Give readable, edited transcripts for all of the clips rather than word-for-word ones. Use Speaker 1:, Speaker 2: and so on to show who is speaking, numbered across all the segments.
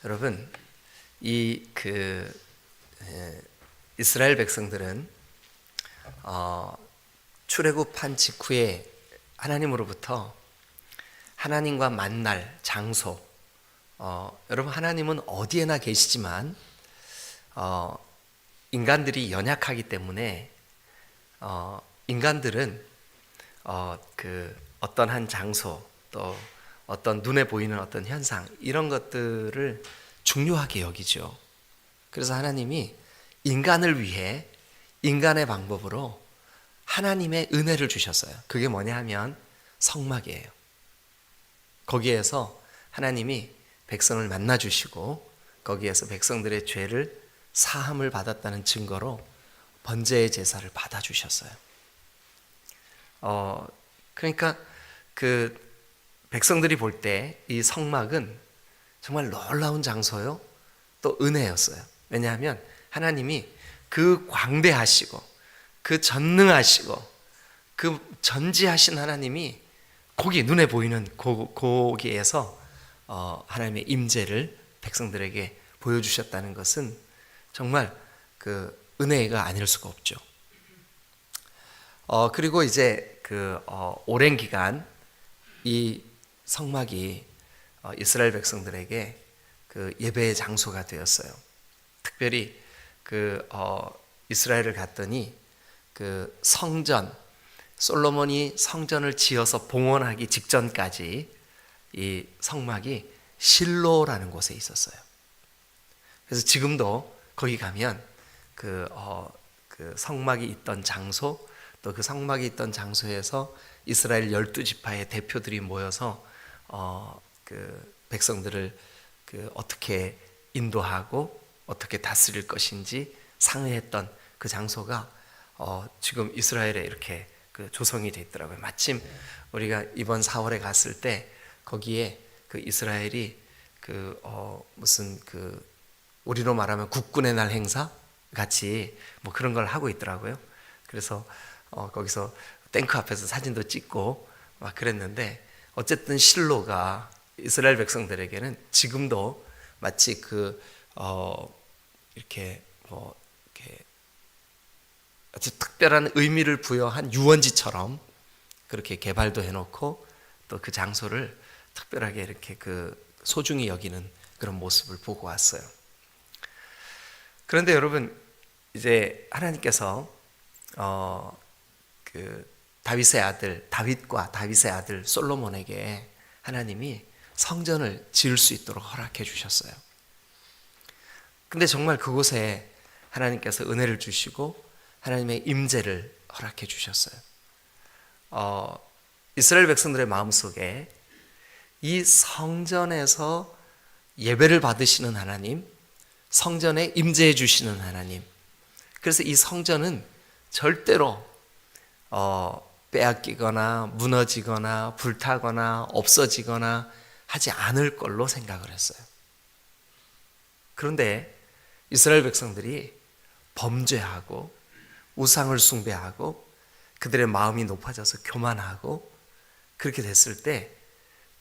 Speaker 1: 여러분, 이스라엘 백성들은 출애굽한 직후에 하나님으로부터 하나님과 만날 장소, 여러분, 하나님은 어디에나 계시지만 인간들이 연약하기 때문에 인간들은 어떤 한 장소, 또 어떤 눈에 보이는 어떤 현상, 이런 것들을 중요하게 여기죠. 그래서 하나님이 인간을 위해 인간의 방법으로 하나님의 은혜를 주셨어요. 그게 뭐냐 하면 성막이에요. 거기에서 하나님이 백성을 만나 주시고, 거기에서 백성들의 죄를 사함을 받았다는 증거로 번제의 제사를 받아 주셨어요. 그러니까 백성들이 볼 때 이 성막은 정말 놀라운 장소요, 또 은혜였어요. 왜냐하면 하나님이 그 광대하시고 그 전능하시고 그 전지하신 하나님이 거기 눈에 보이는 거기에서 하나님의 임재를 백성들에게 보여주셨다는 것은 정말 그 은혜가 아닐 수가 없죠. 그리고 이제 오랜 기간 이 성막이 이스라엘 백성들에게 예배의 장소가 되었어요. 특별히 이스라엘을 갔더니 성전, 솔로몬이 성전을 지어서 봉헌하기 직전까지 이 성막이 실로라는 곳에 있었어요. 그래서 지금도 거기 가면 성막이 있던 장소, 또 그 성막이 있던 장소에서 이스라엘 12지파의 대표들이 모여서 백성들을 어떻게 인도하고 어떻게 다스릴 것인지 상의했던 그 장소가 지금 이스라엘에 이렇게 조성이 되어 있더라고요. 마침 우리가 이번 4월에 갔을 때 거기에 이스라엘이 무슨 우리로 말하면 국군의 날 행사 같이 뭐 그런 걸 하고 있더라고요. 그래서 거기서 탱크 앞에서 사진도 찍고 막 그랬는데, 어쨌든 실로가 이스라엘 백성들에게는 지금도 마치 이렇게 아주 특별한 의미를 부여한 유원지처럼 그렇게 개발도 해놓고, 또 그 장소를 특별하게 이렇게 소중히 여기는 그런 모습을 보고 왔어요. 그런데 여러분, 이제 하나님께서 다윗과 다윗의 아들 솔로몬에게 하나님이 성전을 지을 수 있도록 허락해 주셨어요. 근데 정말 그곳에 하나님께서 은혜를 주시고 하나님의 임재를 허락해 주셨어요. 이스라엘 백성들의 마음속에 이 성전에서 예배를 받으시는 하나님, 성전에 임재해 주시는 하나님, 그래서 이 성전은 절대로 빼앗기거나 무너지거나 불타거나 없어지거나 하지 않을 걸로 생각을 했어요. 그런데 이스라엘 백성들이 범죄하고 우상을 숭배하고 그들의 마음이 높아져서 교만하고 그렇게 됐을 때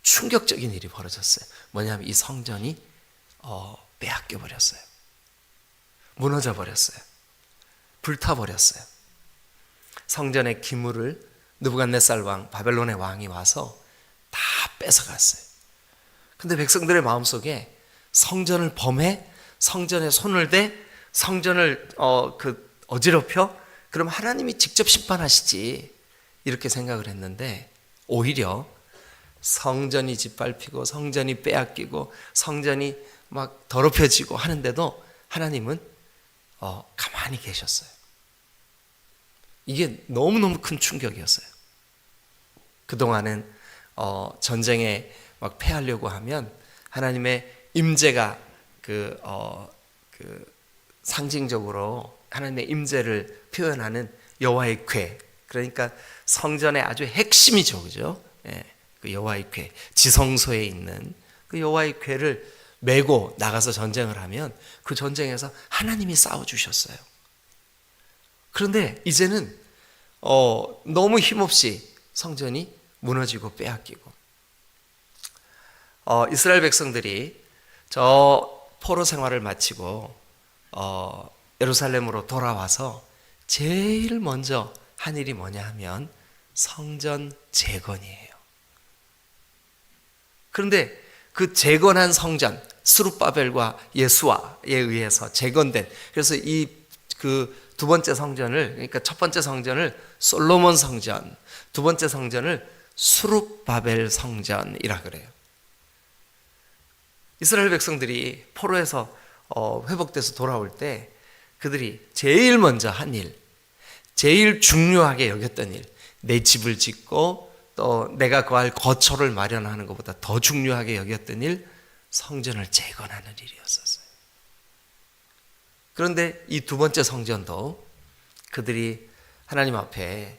Speaker 1: 충격적인 일이 벌어졌어요. 뭐냐면 이 성전이 빼앗겨 버렸어요. 무너져 버렸어요. 불타 버렸어요. 성전의 기물을 느부갓네살 왕, 바벨론의 왕이 와서 다 뺏어갔어요. 근데 백성들의 마음속에 성전을 범해, 성전에 손을 대, 성전을 어지럽혀, 그럼 하나님이 직접 심판하시지, 이렇게 생각을 했는데, 오히려 성전이 짓밟히고 성전이 빼앗기고 성전이 막 더럽혀지고 하는데도 하나님은 가만히 계셨어요. 이게 너무너무 큰 충격이었어요. 그동안은 전쟁에 막 패하려고 하면 하나님의 임재가 상징적으로 하나님의 임재를 표현하는 여호와의 궤, 그러니까 성전의 아주 핵심이죠, 그죠? 예, 그 여호와의 궤, 지성소에 있는 그 여호와의 궤를 메고 나가서 전쟁을 하면 그 전쟁에서 하나님이 싸워주셨어요. 그런데 이제는 너무 힘없이 성전이 무너지고 빼앗기고, 이스라엘 백성들이 저 포로 생활을 마치고 예루살렘으로 돌아와서 제일 먼저 한 일이 뭐냐 하면 성전 재건이에요. 그런데 그 재건한 성전, 스룹바벨과 예수아에 의해서 재건된, 그래서 이 그 두 번째 성전을, 그러니까 첫 번째 성전을 솔로몬 성전, 두 번째 성전을 스룹바벨 성전이라 그래요. 이스라엘 백성들이 포로에서 회복돼서 돌아올 때 그들이 제일 먼저 한 일, 제일 중요하게 여겼던 일, 내 집을 짓고 또 내가 거할 거처를 마련하는 것보다 더 중요하게 여겼던 일, 성전을 재건하는 일이었었어요. 그런데 이 두 번째 성전도 그들이 하나님 앞에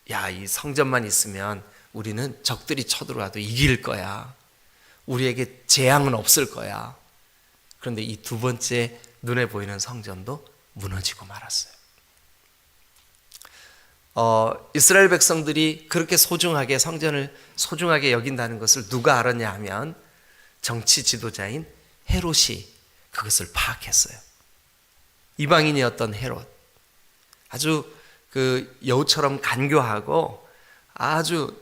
Speaker 1: 이 성전만 있으면 우리는 적들이 쳐들어와도 이길 거야. 우리에게 재앙은 없을 거야. 그런데 이 두 번째 눈에 보이는 성전도 무너지고 말았어요. 이스라엘 백성들이 그렇게 소중하게 성전을 소중하게 여긴다는 것을 누가 알았냐 하면 정치 지도자인 헤롯이 그것을 파악했어요. 이방인이었던 헤롯, 아주 그 여우처럼 간교하고 아주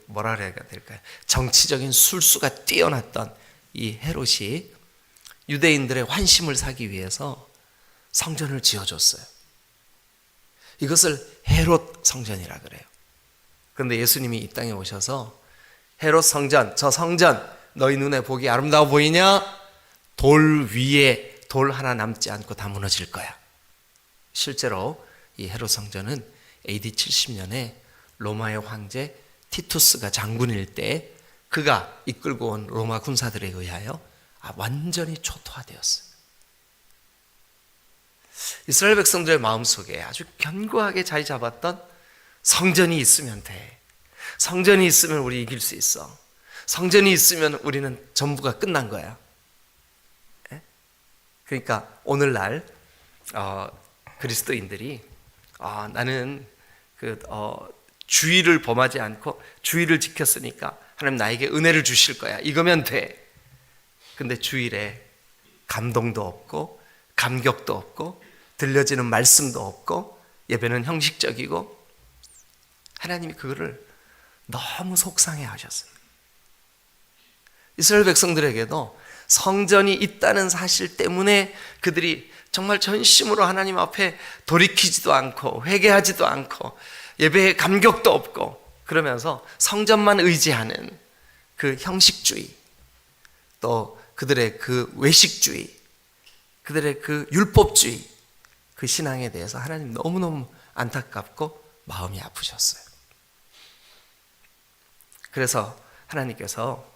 Speaker 1: 뭐라 그래야 될까요? 정치적인 술수가 뛰어났던 이 헤롯이 유대인들의 환심을 사기 위해서 성전을 지어줬어요. 이것을 헤롯 성전이라 그래요. 그런데 예수님이 이 땅에 오셔서 헤롯 성전, 저 성전 너희 눈에 보기 아름다워 보이냐? 돌 위에 돌 하나 남지 않고 다 무너질 거야. 실제로 이 헤롯 성전은 AD 70년에 로마의 황제 티투스가 장군일 때 그가 이끌고 온 로마 군사들에 의하여 완전히 초토화되었어요. 이스라엘 백성들의 마음속에 아주 견고하게 자리 잡았던 성전이 있으면 돼. 성전이 있으면 우리 이길 수 있어. 성전이 있으면 우리는 전부가 끝난 거야. 그러니까 오늘날 그리스도인들이 나는 주의를 범하지 않고 주의를 지켰으니까 하나님 나에게 은혜를 주실 거야. 이거면 돼. 근데 주일에 감동도 없고 감격도 없고 들려지는 말씀도 없고 예배는 형식적이고, 하나님이 그거를 너무 속상해 하셨어요. 이스라엘 백성들에게도 성전이 있다는 사실 때문에 그들이 정말 전심으로 하나님 앞에 돌이키지도 않고 회개하지도 않고 예배에 감격도 없고 그러면서 성전만 의지하는 그 형식주의, 또 그들의 그 외식주의, 그들의 그 율법주의, 그 신앙에 대해서 하나님 너무너무 안타깝고 마음이 아프셨어요. 그래서 하나님께서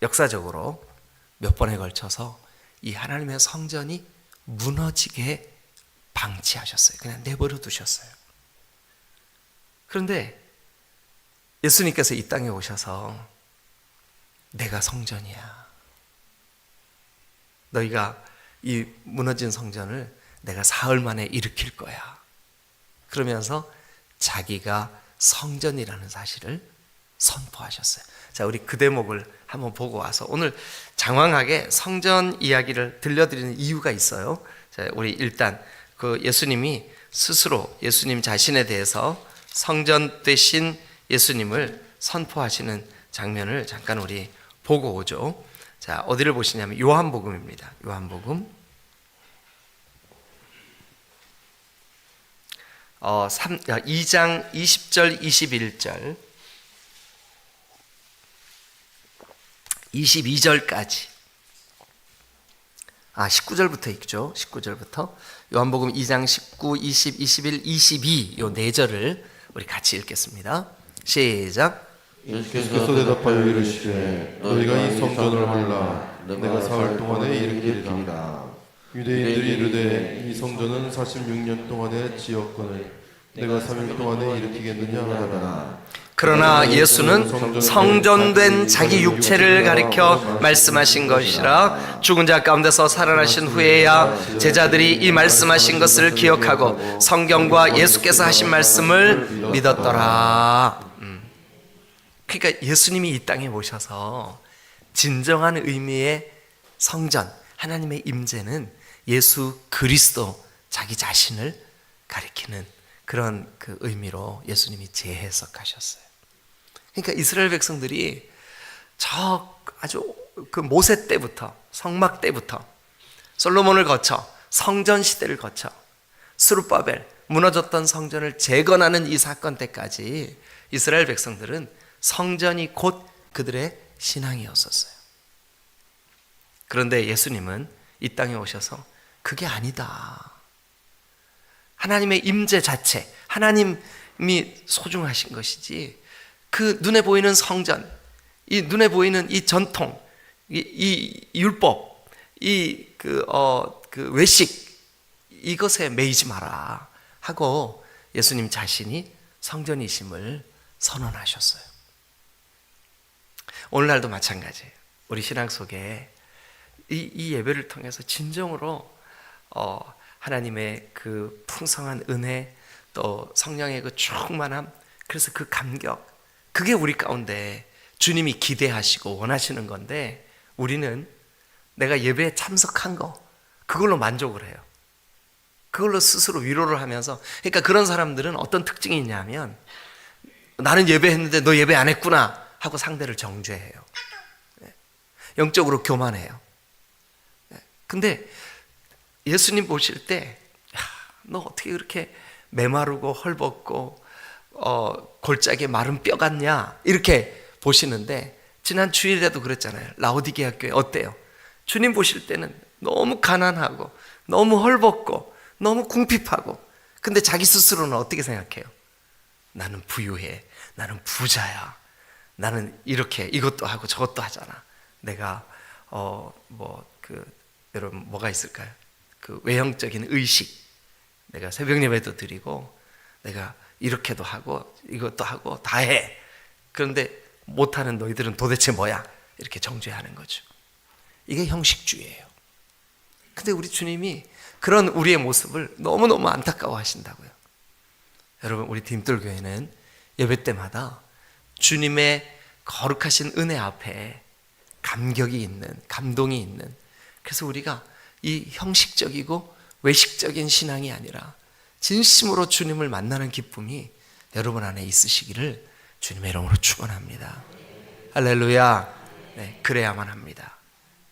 Speaker 1: 역사적으로 몇 번에 걸쳐서 이 하나님의 성전이 무너지게 방치하셨어요. 그냥 내버려 두셨어요. 그런데 예수님께서 이 땅에 오셔서 내가 성전이야. 너희가 이 무너진 성전을 내가 사흘 만에 일으킬 거야. 그러면서 자기가 성전이라는 사실을 선포하셨어요. 자, 우리 그 대목을 한번 보고 와서 오늘 장황하게 성전 이야기를 들려드리는 이유가 있어요. 자, 우리 일단 그 예수님이 스스로 예수님 자신에 대해서 성전 되신 예수님을 선포하시는 장면을 잠깐 우리 보고 오죠. 자, 어디를 보시냐면 요한복음입니다. 요한복음 2장 20절 21절 22절까지 19절부터 읽죠. 19절부터 요한복음 2장 19, 20, 21, 22 요 4절을 우리 같이 읽겠습니다. 시작.
Speaker 2: 예수께서 대답하여 이르시되 너희가 이 성전을 할라 내가 사흘 동안에 일으키리라. 유대인들이 이르되 이 성전은 46년 동안에 지었거늘 내가 3일 동안에 일으키겠느냐 하더라.
Speaker 1: 그러나 예수는 성전된 자기 육체를 가리켜 말씀하신 것이라. 죽은 자 가운데서 살아나신 후에야 제자들이 이 말씀하신 것을 기억하고 성경과 예수께서 하신 말씀을 믿었더라. 그러니까 예수님이 이 땅에 오셔서 진정한 의미의 성전, 하나님의 임재는 예수 그리스도 자기 자신을 가리키는 그런 그 의미로 예수님이 재해석하셨어요. 그러니까 이스라엘 백성들이 저 아주 그 모세 때부터, 성막 때부터 솔로몬을 거쳐 성전 시대를 거쳐 스룹바벨, 무너졌던 성전을 재건하는 이 사건 때까지 이스라엘 백성들은 성전이 곧 그들의 신앙이었었어요. 그런데 예수님은 이 땅에 오셔서 그게 아니다. 하나님의 임재 자체, 하나님이 소중하신 것이지 그 눈에 보이는 성전, 이 눈에 보이는 이 전통, 이 율법, 그 외식, 이것에 매이지 마라 하고 예수님 자신이 성전이심을 선언하셨어요. 오늘날도 마찬가지예요. 우리 신앙 속에 이 예배를 통해서 진정으로 하나님의 그 풍성한 은혜, 또 성령의 그 충만함, 그래서 그 감격, 그게 우리 가운데 주님이 기대하시고 원하시는 건데, 우리는 내가 예배에 참석한 거 그걸로 만족을 해요. 그걸로 스스로 위로를 하면서, 그러니까 그런 사람들은 어떤 특징이 있냐면, 나는 예배했는데 너 예배 안 했구나 하고 상대를 정죄해요. 영적으로 교만해요. 근데 예수님 보실 때, 너 어떻게 그렇게 메마르고 헐벗고 골짜기에 마른 뼈 같냐 이렇게 보시는데, 지난 주일에도 그랬잖아요. 라오디게아 교회 어때요? 주님 보실 때는 너무 가난하고 너무 헐벗고 너무 궁핍하고, 근데 자기 스스로는 어떻게 생각해요? 나는 부유해, 나는 부자야, 나는 이렇게 이것도 하고 저것도 하잖아. 내가 여러분 뭐가 있을까요? 그 외형적인 의식, 내가 새벽 예배도 드리고 내가 이렇게도 하고 이것도 하고 다 해. 그런데 못하는 너희들은 도대체 뭐야? 이렇게 정죄하는 거죠. 이게 형식주의예요. 근데 우리 주님이 그런 우리의 모습을 너무너무 안타까워 하신다고요. 여러분, 우리 디딤돌교회는 예배 때마다 주님의 거룩하신 은혜 앞에 감격이 있는, 감동이 있는, 그래서 우리가 이 형식적이고 외식적인 신앙이 아니라 진심으로 주님을 만나는 기쁨이 여러분 안에 있으시기를 주님의 이름으로 축원합니다. 할렐루야. 네, 그래야만 합니다.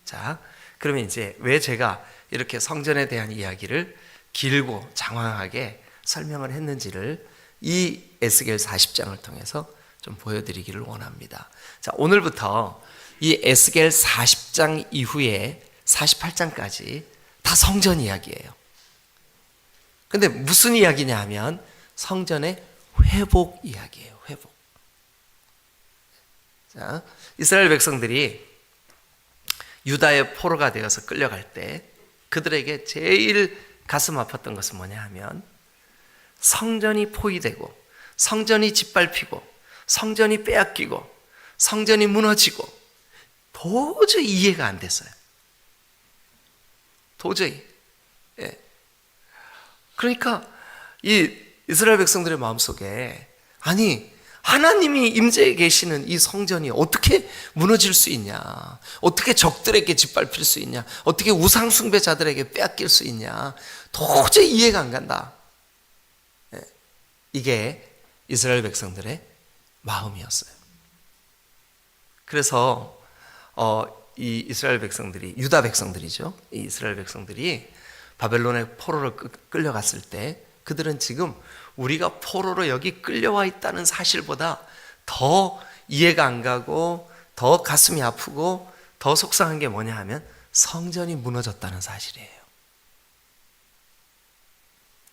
Speaker 1: 자, 그러면 이제 왜 제가 이렇게 성전에 대한 이야기를 길고 장황하게 설명을 했는지를 이 에스겔 40장을 통해서 좀 보여드리기를 원합니다. 자, 오늘부터 이 에스겔 40장 이후에 48장까지 다 성전 이야기예요. 근데 무슨 이야기냐 하면 성전의 회복 이야기예요. 회복. 자, 이스라엘 백성들이 유다의 포로가 되어서 끌려갈 때 그들에게 제일 가슴 아팠던 것은 뭐냐 하면, 성전이 포위되고 성전이 짓밟히고 성전이 빼앗기고 성전이 무너지고 도저히 이해가 안 됐어요. 도저히. 예. 그러니까 이 이스라엘 백성들의 마음속에, 아니 하나님이 임재해 계시는 이 성전이 어떻게 무너질 수 있냐, 어떻게 적들에게 짓밟힐 수 있냐, 어떻게 우상 숭배자들에게 빼앗길 수 있냐, 도저히 이해가 안 간다. 예. 이게 이스라엘 백성들의 마음이었어요. 그래서 이 이스라엘 백성들이, 유다 백성들이죠, 이 이스라엘 백성들이 바벨론의 포로로 끌려갔을 때 그들은 지금 우리가 포로로 여기 끌려와 있다는 사실보다 더 이해가 안 가고 더 가슴이 아프고 더 속상한 게 뭐냐 하면 성전이 무너졌다는 사실이에요.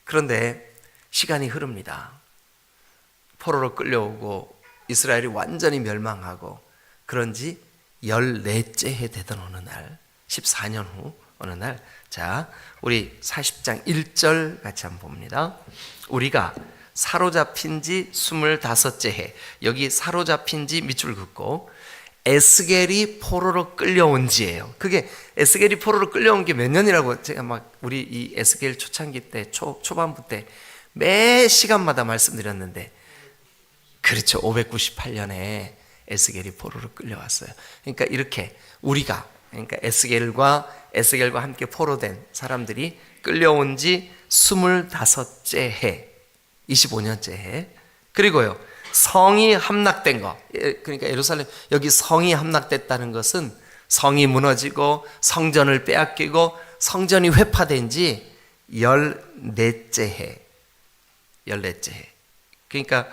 Speaker 1: 그런데 시간이 흐릅니다. 포로로 끌려오고 이스라엘이 완전히 멸망하고 그런 지 14째 해 되던 어느 날, 14년 후 어느 날, 자, 우리 40장 1절 같이 한번 봅니다. 우리가 사로잡힌 지 25째 해, 여기 사로잡힌 지 밑줄 긋고 에스겔이 포로로 끌려온 지예요. 그게 에스겔이 포로로 끌려온 게 몇 년이라고 제가 막 우리 이 에스겔 초창기 때, 초반부 때 매 시간마다 말씀드렸는데, 그렇죠, 598년에 에스겔이 포로로 끌려왔어요. 그러니까 이렇게 우리가 그러니까 에스겔과 함께 포로된 사람들이 끌려온 지 25째 해, 25년째 해. 그리고요, 성이 함락된 거. 그러니까 예루살렘, 여기 성이 함락됐다는 것은 성이 무너지고 성전을 빼앗기고 성전이 회파된 지 14째 해. 14째 해. 그러니까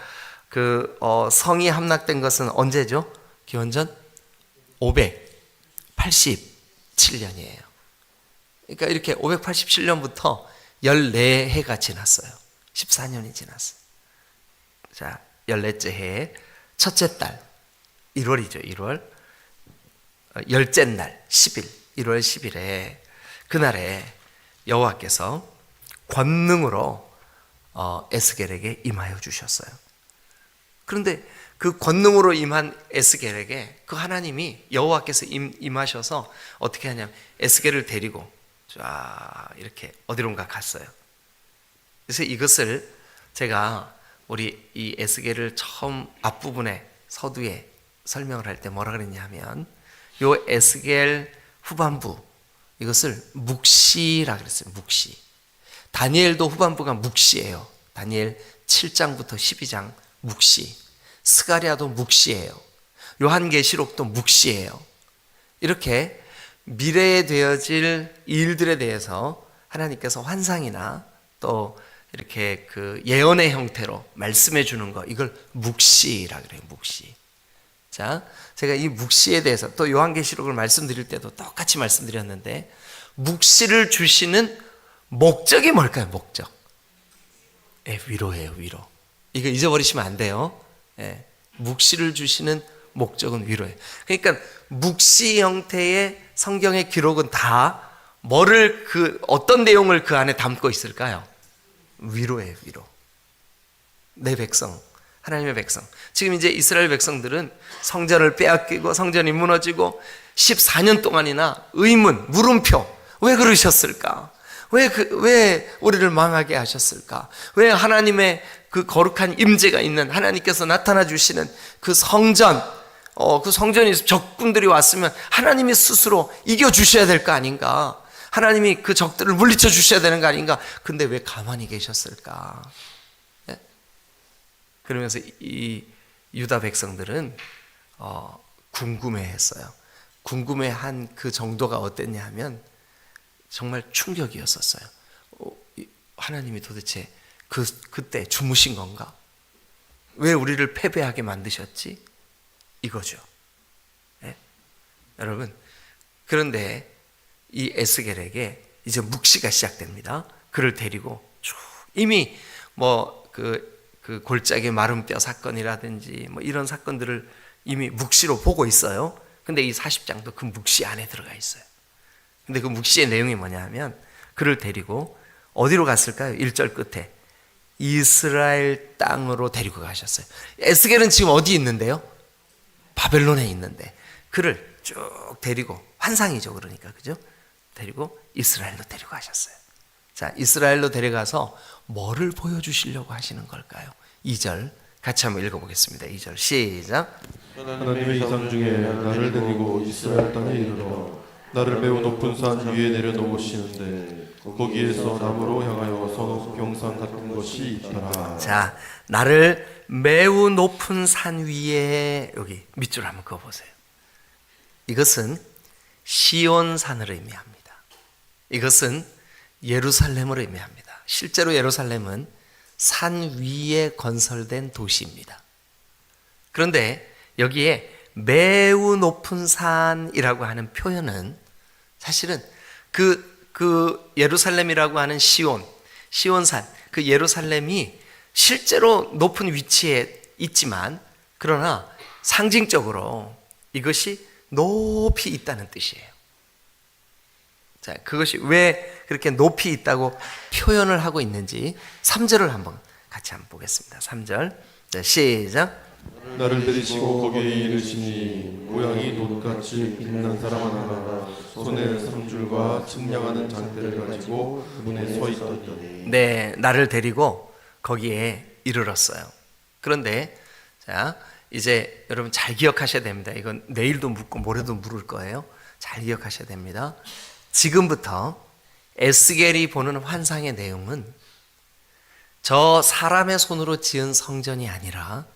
Speaker 1: 성이 함락된 것은 언제죠? 기원전 587년이에요. 그러니까 이렇게 587년부터 14해가 지났어요. 14년이 지났어요. 자, 14째 해에 첫째 달 1월이죠. 1월 열째 날 10일 1월 10일에 그날에 여호와께서 권능으로 에스겔에게 임하여 주셨어요. 그런데 그 권능으로 임한 에스겔에게 그 하나님이 여호와께서 임하셔서 어떻게 하냐면 에스겔을 데리고 쫙 이렇게 어디론가 갔어요. 그래서 이것을 제가 우리 이 에스겔을 처음 앞부분에 서두에 설명을 할 때 뭐라 그랬냐면 요 에스겔 후반부 이것을 묵시라 그랬어요. 묵시. 다니엘도 후반부가 묵시예요. 다니엘 7장부터 12장 묵시. 스가랴도 묵시예요. 요한계시록도 묵시예요. 이렇게 미래에 되어질 일들에 대해서 하나님께서 환상이나 또 이렇게 그 예언의 형태로 말씀해 주는 거, 이걸 묵시라 그래요. 묵시. 자, 제가 이 묵시에 대해서 또 요한계시록을 말씀드릴 때도 똑같이 말씀드렸는데 묵시를 주시는 목적이 뭘까요? 목적. 위로예요. 위로. 이거 잊어버리시면 안 돼요. 묵시를 주시는 목적은 위로예요. 그러니까 묵시 형태의 성경의 기록은 다 어떤 내용을 그 안에 담고 있을까요? 위로예요. 위로. 내 백성, 하나님의 백성. 지금 이제 이스라엘 백성들은 성전을 빼앗기고 성전이 무너지고 14년 동안이나 의문, 물음표. 왜 그러셨을까? 왜 우리를 망하게 하셨을까? 왜 하나님의 그 거룩한 임재가 있는 하나님께서 나타나 주시는 그 성전, 그 성전이 적군들이 왔으면 하나님이 스스로 이겨 주셔야 될 거 아닌가? 하나님이 그 적들을 물리쳐 주셔야 되는 거 아닌가? 근데 왜 가만히 계셨을까? 예? 그러면서 이 유다 백성들은 궁금해했어요. 궁금해한 그 정도가 어땠냐 하면 정말 충격이었었어요. 하나님이 도대체 그때 주무신 건가? 왜 우리를 패배하게 만드셨지? 이거죠. 네? 여러분, 그런데 이 에스겔에게 이제 묵시가 시작됩니다. 그를 데리고 쭉 이미 그 골짜기 마른 뼈 사건이라든지 이런 사건들을 이미 묵시로 보고 있어요. 근데 이 40장도 그 묵시 안에 들어가 있어요. 근데 그 묵시의 내용이 뭐냐 하면 그를 데리고 어디로 갔을까요? 1절 끝에 이스라엘 땅으로 데리고 가셨어요. 에스겔은 지금 어디 있는데요? 바벨론에 있는데 그를 쭉 데리고, 환상이죠. 그러니까 그죠? 데리고 이스라엘로 데리고 가셨어요. 자, 이스라엘로 데려가서 뭐를 보여주시려고 하시는 걸까요? 2절 같이 한번 읽어보겠습니다. 2절 시작.
Speaker 2: 하나님의 이상 중에 나를 데리고 이스라엘 땅에 이르러 나를 매우 높은 산 위에 내려놓으시는데 거기에서 남으로 향하여 선옥 병상 같은 것이 있더라.
Speaker 1: 자, 나를 매우 높은 산 위에, 여기 밑줄 한번 그어보세요. 이것은 시온산을 의미합니다. 이것은 예루살렘을 의미합니다. 실제로 예루살렘은 산 위에 건설된 도시입니다. 그런데 여기에 매우 높은 산이라고 하는 표현은 사실은 그 예루살렘이라고 하는 시온산, 그 예루살렘이 실제로 높은 위치에 있지만 그러나 상징적으로 이것이 높이 있다는 뜻이에요. 자, 그것이 왜 그렇게 높이 있다고 표현을 하고 있는지 3절을 한번 같이 한번 보겠습니다. 3절. 자, 시작.
Speaker 2: 나를 데리시고 거기에 이르시니 모양이 놋같이 빛난 사람 하나가 손에 삼줄과 측량하는 장대를 가지고 문에 서 있더니.
Speaker 1: 네, 나를 데리고 거기에 이르렀어요. 그런데 자, 이제 여러분 잘 기억하셔야 됩니다. 이건 내일도 묻고 모레도 물을 거예요. 잘 기억하셔야 됩니다. 지금부터 에스겔이 보는 환상의 내용은 저 사람의 손으로 지은 성전이 아니라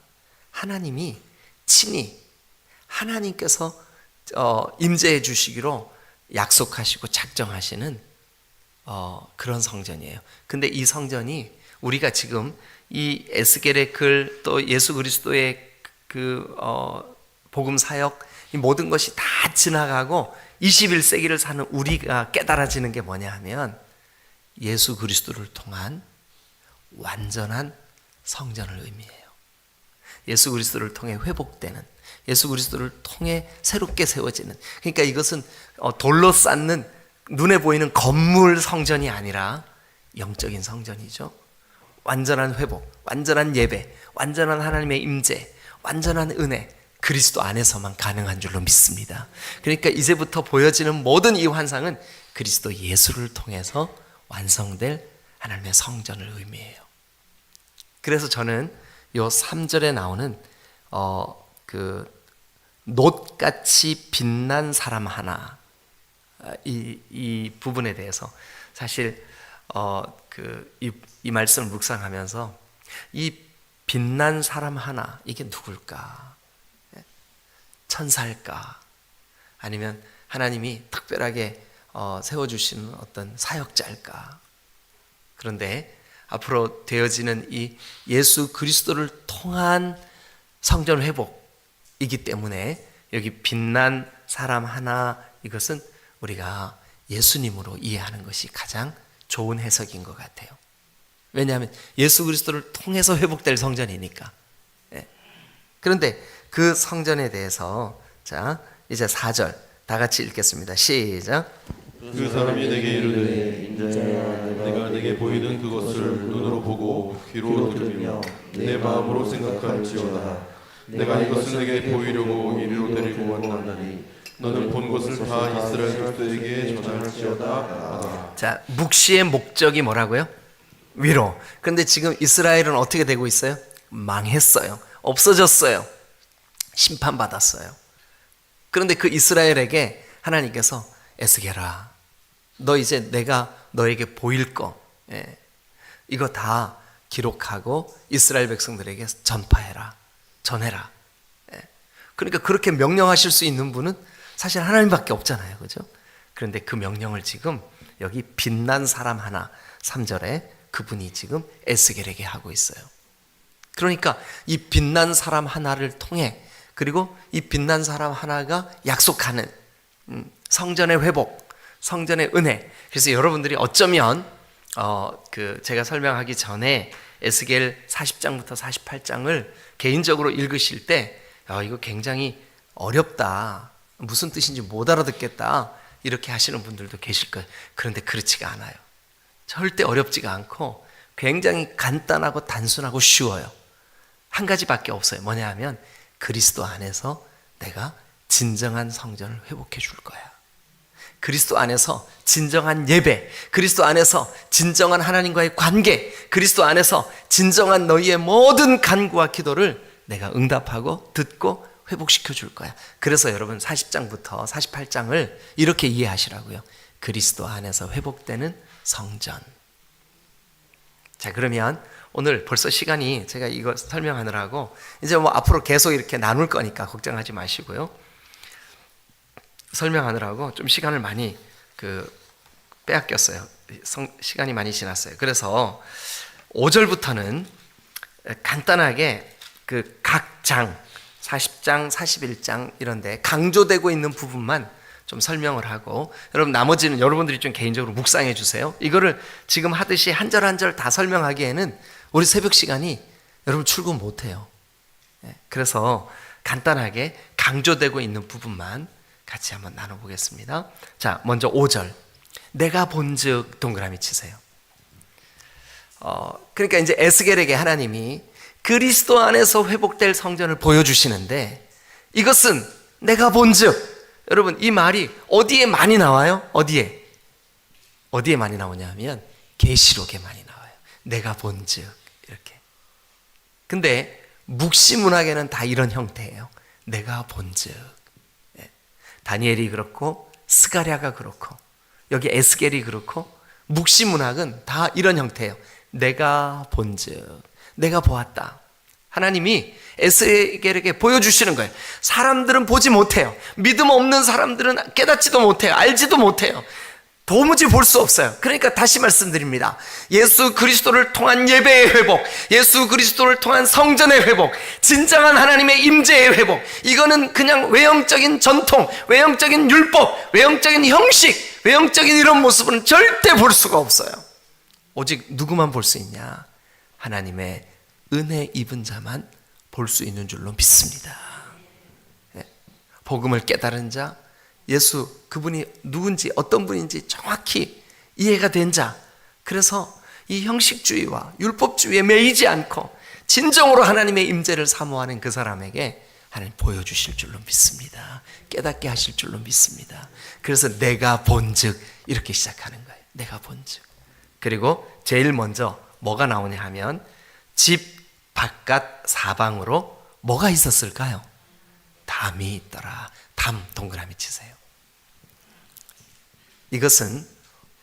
Speaker 1: 하나님이 친히 하나님께서 임재해 주시기로 약속하시고 작정하시는 그런 성전이에요. 근데 이 성전이 우리가 지금 이 에스겔의 글 또 예수 그리스도의 복음 사역 이 모든 것이 다 지나가고 21세기를 사는 우리가 깨달아지는 게 뭐냐 하면 예수 그리스도를 통한 완전한 성전을 의미해요. 예수 그리스도를 통해 회복되는, 예수 그리스도를 통해 새롭게 세워지는, 그러니까 이것은 돌로 쌓는 눈에 보이는 건물 성전이 아니라 영적인 성전이죠. 완전한 회복, 완전한 예배, 완전한 하나님의 임재, 완전한 은혜, 그리스도 안에서만 가능한 줄로 믿습니다. 그러니까 이제부터 보여지는 모든 이 환상은 그리스도 예수를 통해서 완성될 하나님의 성전을 의미해요. 그래서 저는 요 3절에 나오는 놋같이 빛난 사람 하나, 이 부분에 대해서 사실 이 말씀을 묵상하면서 이 빛난 사람 하나, 이게 누굴까? 천사일까? 아니면 하나님이 특별하게 세워주시는 어떤 사역자일까? 그런데 앞으로 되어지는 이 예수 그리스도를 통한 성전 회복이기 때문에 여기 빛난 사람 하나, 이것은 우리가 예수님으로 이해하는 것이 가장 좋은 해석인 것 같아요. 왜냐하면 예수 그리스도를 통해서 회복될 성전이니까. 그런데 그 성전에 대해서 자 이제 4절 다 같이 읽겠습니다. 시작.
Speaker 2: 그 사람이 내게 이르되 인자야 내가 내게 보이는 그것을 눈으로 보고 귀로 들으며 내 마음으로 생각할지어다. 내가 이것을 내게 보이려고 이리로 데리고 왔나니 너는 본 것을 다 이스라엘 백성에게 전할지어다.
Speaker 1: 자, 묵시의 목적이 뭐라고요? 위로. 그런데 지금 이스라엘은 어떻게 되고 있어요? 망했어요. 없어졌어요. 심판받았어요. 그런데 그 이스라엘에게 하나님께서 에스겔아, 너 이제 내가 너에게 보일 거, 이거 다 기록하고 이스라엘 백성들에게 전파해라, 전해라. 그러니까 그렇게 명령하실 수 있는 분은 사실 하나님밖에 없잖아요, 그죠? 그런데 그 명령을 지금 여기 빛난 사람 하나 3절에 그분이 지금 에스겔에게 하고 있어요. 그러니까 이 빛난 사람 하나를 통해, 그리고 이 빛난 사람 하나가 약속하는 성전의 회복, 성전의 은혜. 그래서 여러분들이 어쩌면 제가 설명하기 전에 에스겔 40장부터 48장을 개인적으로 읽으실 때 이거 굉장히 어렵다, 무슨 뜻인지 못 알아듣겠다, 이렇게 하시는 분들도 계실 거예요. 그런데 그렇지가 않아요. 절대 어렵지가 않고 굉장히 간단하고 단순하고 쉬워요. 한 가지밖에 없어요. 뭐냐 하면 그리스도 안에서 내가 진정한 성전을 회복해 줄 거야. 그리스도 안에서 진정한 예배, 그리스도 안에서 진정한 하나님과의 관계, 그리스도 안에서 진정한 너희의 모든 간구와 기도를 내가 응답하고 듣고 회복시켜 줄 거야. 그래서 여러분 40장부터 48장을 이렇게 이해하시라고요. 그리스도 안에서 회복되는 성전. 자, 그러면 오늘 벌써 시간이, 제가 이거 설명하느라고 이제 뭐 앞으로 계속 이렇게 나눌 거니까 걱정하지 마시고요. 설명하느라고 좀 시간을 많이 빼앗겼어요. 시간이 많이 지났어요. 그래서 5절부터는 간단하게 각 장, 40장, 41장 이런데 강조되고 있는 부분만 좀 설명을 하고, 여러분 나머지는 여러분들이 좀 개인적으로 묵상해 주세요. 이거를 지금 하듯이 한 절 한 절 다 설명하기에는 우리 새벽 시간이 여러분 출근 못해요. 그래서 간단하게 강조되고 있는 부분만 같이 한번 나눠보겠습니다. 자, 먼저 5절. 내가 본즉 동그라미 치세요. 그러니까 이제 에스겔에게 하나님이 그리스도 안에서 회복될 성전을 보여주시는데, 이것은 내가 본즉, 여러분 이 말이 어디에 많이 나와요? 어디에 많이 나오냐 하면 계시록에 많이 나와요. 내가 본즉 이렇게. 근데 묵시문학에는 다 이런 형태예요. 내가 본즉. 다니엘이 그렇고 스가랴가 그렇고 여기 에스겔이 그렇고 묵시문학은 다 이런 형태예요. 내가 본즉, 내가 보았다. 하나님이 에스겔에게 보여주시는 거예요. 사람들은 보지 못해요. 믿음 없는 사람들은 깨닫지도 못해요. 알지도 못해요. 도무지 볼 수 없어요. 그러니까 다시 말씀드립니다. 예수 그리스도를 통한 예배의 회복, 예수 그리스도를 통한 성전의 회복, 진정한 하나님의 임재의 회복, 이거는 그냥 외형적인 전통, 외형적인 율법, 외형적인 형식, 외형적인 이런 모습은 절대 볼 수가 없어요. 오직 누구만 볼 수 있냐? 하나님의 은혜 입은 자만 볼 수 있는 줄로 믿습니다. 복음을 깨달은 자, 예수 그분이 누군지 어떤 분인지 정확히 이해가 된 자, 그래서 이 형식주의와 율법주의에 매이지 않고 진정으로 하나님의 임재를 사모하는 그 사람에게 하나님 보여주실 줄로 믿습니다. 깨닫게 하실 줄로 믿습니다. 그래서 내가 본즉 이렇게 시작하는 거예요. 내가 본즉. 그리고 제일 먼저 뭐가 나오냐 하면 집 바깥 사방으로 뭐가 있었을까요? 담이 있더라. 담 동그라미 치세요. 이것은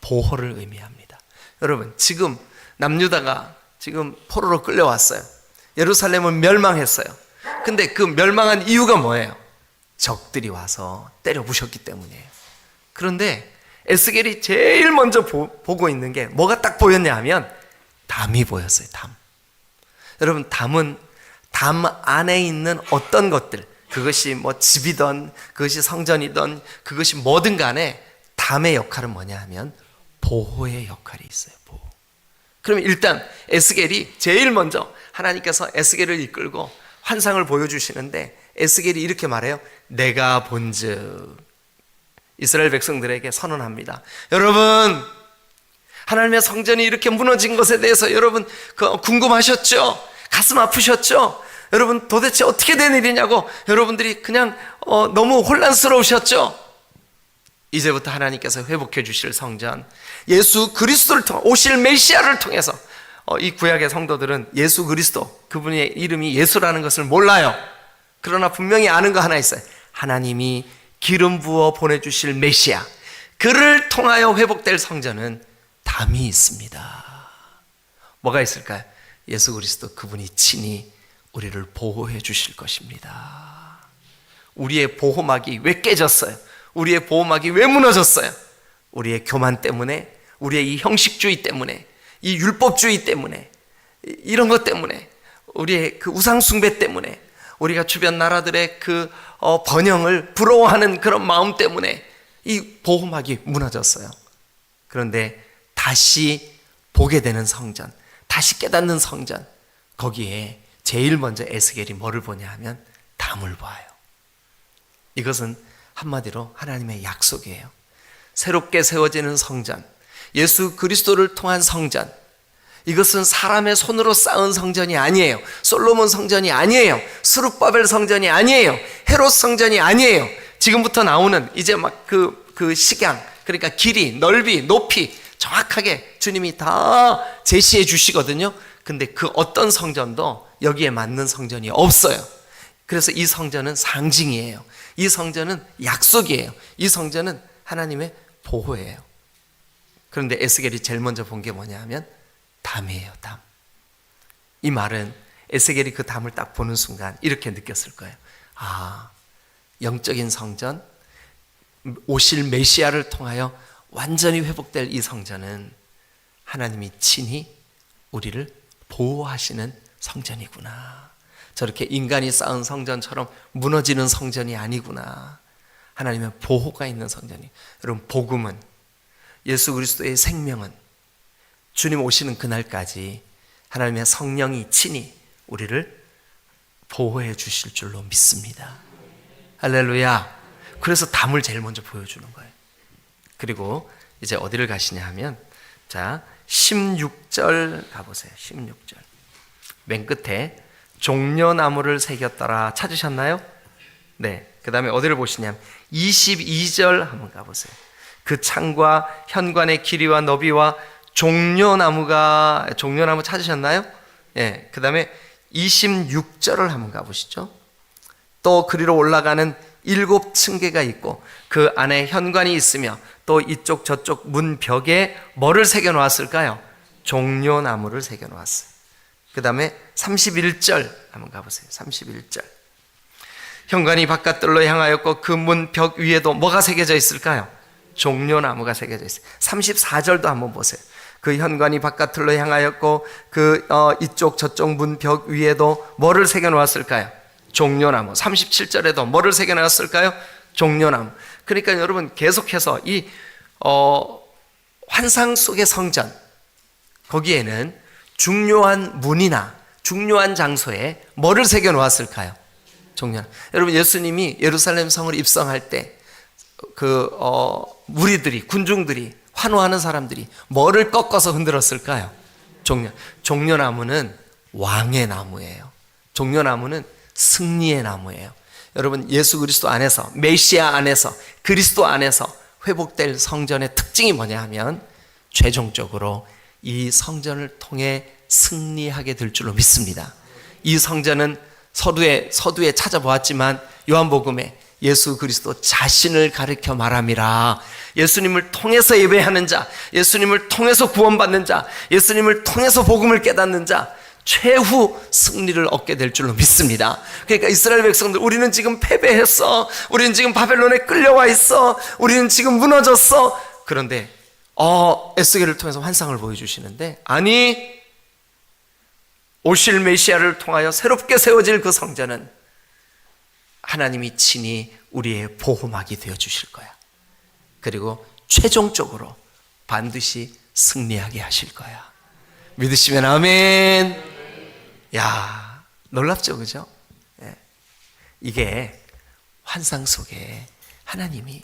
Speaker 1: 보호를 의미합니다. 여러분, 지금 남유다가 지금 포로로 끌려왔어요. 예루살렘은 멸망했어요. 근데 그 멸망한 이유가 뭐예요? 적들이 와서 때려 부셨기 때문이에요. 그런데 에스겔이 제일 먼저 보고 있는 게 뭐가 딱 보였냐 하면 담이 보였어요. 담. 여러분, 담은 담 안에 있는 어떤 것들, 그것이 뭐 집이든 그것이 성전이든 그것이 뭐든 간에 담의 역할은 뭐냐 하면 보호의 역할이 있어요. 보호. 그러면 일단 에스겔이 제일 먼저 하나님께서 에스겔을 이끌고 환상을 보여주시는데 에스겔이 이렇게 말해요. 내가 본즉. 이스라엘 백성들에게 선언합니다. 여러분, 하나님의 성전이 이렇게 무너진 것에 대해서 여러분 궁금하셨죠? 가슴 아프셨죠? 여러분 도대체 어떻게 된 일이냐고 여러분들이 그냥 너무 혼란스러우셨죠? 이제부터 하나님께서 회복해 주실 성전, 예수 그리스도를 통해 오실 메시아를 통해서 이 구약의 성도들은 예수 그리스도, 그분의 이름이 예수라는 것을 몰라요. 그러나 분명히 아는 거 하나 있어요. 하나님이 기름 부어 보내주실 메시아, 그를 통하여 회복될 성전은 담이 있습니다. 뭐가 있을까요? 예수 그리스도, 그분이 친히 우리를 보호해 주실 것입니다. 우리의 보호막이 왜 깨졌어요? 우리의 보호막이 왜 무너졌어요? 우리의 교만 때문에, 우리의 이 형식주의 때문에, 이 율법주의 때문에, 이런 것 때문에, 우리의 그 우상숭배 때문에, 우리가 주변 나라들의 그 번영을 부러워하는 그런 마음 때문에 이 보호막이 무너졌어요. 그런데 다시 보게 되는 성전, 다시 깨닫는 성전, 거기에 제일 먼저 에스겔이 뭐를 보냐 하면 담을 봐요. 이것은 한마디로 하나님의 약속이에요. 새롭게 세워지는 성전, 예수 그리스도를 통한 성전, 이것은 사람의 손으로 쌓은 성전이 아니에요. 솔로몬 성전이 아니에요. 스룹바벨 성전이 아니에요. 헤롯 성전이 아니에요. 지금부터 나오는 이제 막 그 식양, 그러니까 길이, 넓이, 높이 정확하게 주님이 다 제시해 주시거든요. 근데 그 어떤 성전도 여기에 맞는 성전이 없어요. 그래서 이 성전은 상징이에요. 이 성전은 약속이에요. 이 성전은 하나님의 보호예요. 그런데 에스겔이 제일 먼저 본 게 뭐냐 하면 담이에요. 담. 이 말은 에스겔이 그 담을 딱 보는 순간 이렇게 느꼈을 거예요. 아, 영적인 성전, 오실 메시아를 통하여 완전히 회복될 이 성전은 하나님이 친히 우리를 보호하시는 성전이구나. 저렇게 인간이 쌓은 성전처럼 무너지는 성전이 아니구나. 하나님의 보호가 있는 성전이. 여러분, 복음은, 예수 그리스도의 생명은 주님 오시는 그날까지 하나님의 성령이 친히 우리를 보호해 주실 줄로 믿습니다. 할렐루야. 그래서 담을 제일 먼저 보여주는 거예요. 그리고 이제 어디를 가시냐 하면, 자, 16절 가보세요. 16절. 맨 끝에 종려나무를 새겼더라. 찾으셨나요? 네. 그 다음에 어디를 보시냐면 22절 한번 가보세요. 그 창과 현관의 길이와 너비와 종려나무 찾으셨나요? 예. 그 다음에 26절을 한번 가보시죠. 또 그리로 올라가는 7층계가 있고 그 안에 현관이 있으며 또 이쪽 저쪽 문 벽에 뭐를 새겨 놓았을까요? 종려나무를 새겨 놓았어요. 그 다음에 31절 한번 가보세요. 31절. 현관이 바깥들로 향하였고 그 문 벽 위에도 뭐가 새겨져 있을까요? 종려나무가 새겨져 있어요. 34절도 한번 보세요. 그 현관이 바깥들로 향하였고 그 이쪽 저쪽 문 벽 위에도 뭐를 새겨 놓았을까요? 종려나무. 37절에도 뭐를 새겨 놓았을까요? 종려나무. 그러니까 여러분 계속해서 이 환상 속의 성전, 거기에는 중요한 문이나 중요한 장소에 뭐를 새겨 놓았을까요? 종려나무. 여러분 예수님이 예루살렘 성을 입성할 때 무리들이, 군중들이, 환호하는 사람들이 뭐를 꺾어서 흔들었을까요? 종려나무는 왕의 나무예요. 종려나무는 승리의 나무예요. 여러분 예수 그리스도 안에서, 메시아 안에서, 그리스도 안에서 회복될 성전의 특징이 뭐냐 하면 최종적으로 이 성전을 통해 승리하게 될 줄로 믿습니다. 이 성전은 서두에 찾아보았지만 요한복음에 예수 그리스도 자신을 가리켜 말함이라. 예수님을 통해서 예배하는 자, 예수님을 통해서 구원받는 자, 예수님을 통해서 복음을 깨닫는 자, 최후 승리를 얻게 될 줄로 믿습니다. 그러니까 이스라엘 백성들, 우리는 지금 패배했어, 우리는 지금 바벨론에 끌려와 있어, 우리는 지금 무너졌어. 그런데 에스겔을 통해서 환상을 보여주시는데, 아니, 오실 메시아를 통하여 새롭게 세워질 그 성전은 하나님이 친히 우리의 보호막이 되어 주실 거야. 그리고 최종적으로 반드시 승리하게 하실 거야. 믿으시면 아멘. 야, 놀랍죠, 그죠? 예. 이게 환상 속에 하나님이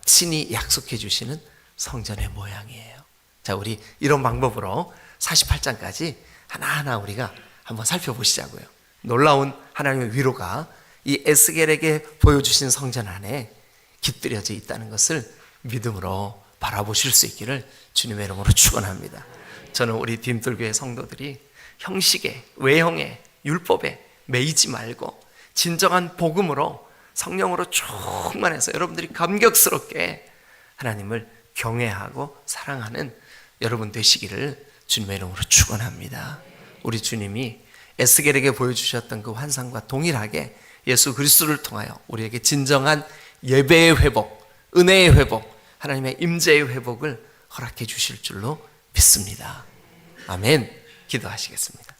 Speaker 1: 친히 약속해 주시는 성전의 모양이에요. 자, 우리 이런 방법으로 48장까지 하나하나 우리가 한번 살펴보시자고요. 놀라운 하나님의 위로가 이 에스겔에게 보여주신 성전 안에 깃들여져 있다는 것을 믿음으로 바라보실 수 있기를 주님의 이름으로 축원합니다. 저는 우리 딤돌교회 성도들이 형식에, 외형에, 율법에 매이지 말고 진정한 복음으로, 성령으로 충만해서 여러분들이 감격스럽게 하나님을 경외하고 사랑하는 여러분 되시기를 주님의 이름으로 축원합니다. 우리 주님이 에스겔에게 보여주셨던 그 환상과 동일하게 예수 그리스도를 통하여 우리에게 진정한 예배의 회복, 은혜의 회복, 하나님의 임재의 회복을 허락해 주실 줄로 믿습니다. 아멘. 기도하시겠습니다.